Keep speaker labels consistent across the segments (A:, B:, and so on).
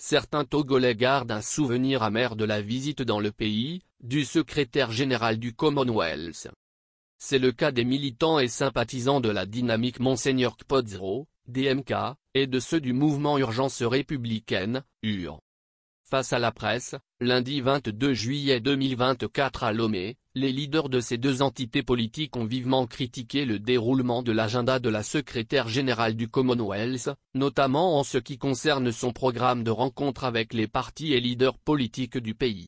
A: certains Togolais gardent un souvenir amer de la visite dans le pays, du secrétaire général du Commonwealth. C'est le cas des militants et sympathisants de la dynamique Monseigneur Kpodzro, DMK, et de ceux du mouvement Urgence républicaine, UR. Face à la presse, lundi 22 juillet 2024 à Lomé, les leaders de ces deux entités politiques ont vivement critiqué le déroulement de l'agenda de la secrétaire générale du Commonwealth, notamment en ce qui concerne son programme de rencontre avec les partis et leaders politiques du pays.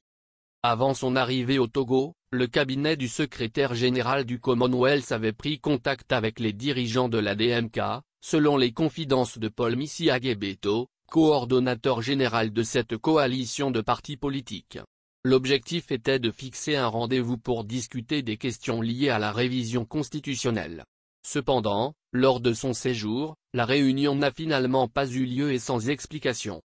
A: Avant son arrivée au Togo, le cabinet du secrétaire général du Commonwealth avait pris contact avec les dirigeants de la DMK, selon les confidences de Paul Misiagebeto, coordonnateur général de cette coalition de partis politiques. L'objectif était de fixer un rendez-vous pour discuter des questions liées à la révision constitutionnelle. Cependant, lors de son séjour, la réunion n'a finalement pas eu lieu et sans explication.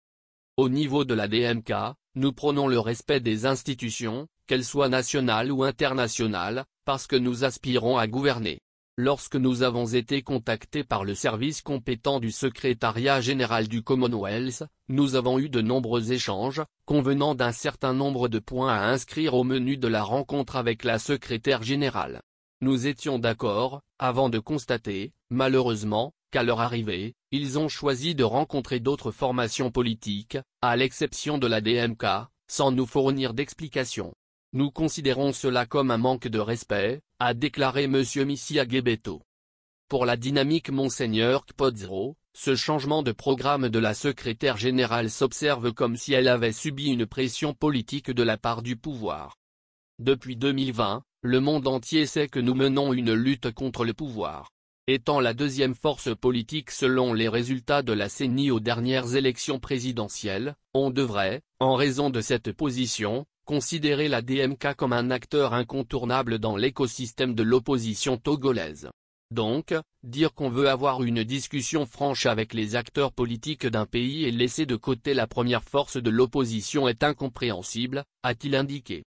A: Au niveau de la DMK, nous prônons le respect des institutions, qu'elles soient nationales ou internationales, parce que nous aspirons à gouverner. Lorsque nous avons été contactés par le service compétent du secrétariat général du Commonwealth, nous avons eu de nombreux échanges, convenant d'un certain nombre de points à inscrire au menu de la rencontre avec la secrétaire générale. Nous étions d'accord, avant de constater, malheureusement, qu'à leur arrivée, ils ont choisi de rencontrer d'autres formations politiques, à l'exception de la DMK, sans nous fournir d'explications. Nous considérons cela comme un manque de respect, a déclaré M. Misiagebeto. Pour la dynamique Monseigneur Kpodzro, ce changement de programme de la secrétaire générale s'observe comme si elle avait subi une pression politique de la part du pouvoir. Depuis 2020, le monde entier sait que nous menons une lutte contre le pouvoir. Étant la deuxième force politique selon les résultats de la CENI aux dernières élections présidentielles, on devrait, en raison de cette position, considérer la DMK comme un acteur incontournable dans l'écosystème de l'opposition togolaise. Donc, dire qu'on veut avoir une discussion franche avec les acteurs politiques d'un pays et laisser de côté la première force de l'opposition est incompréhensible, a-t-il indiqué.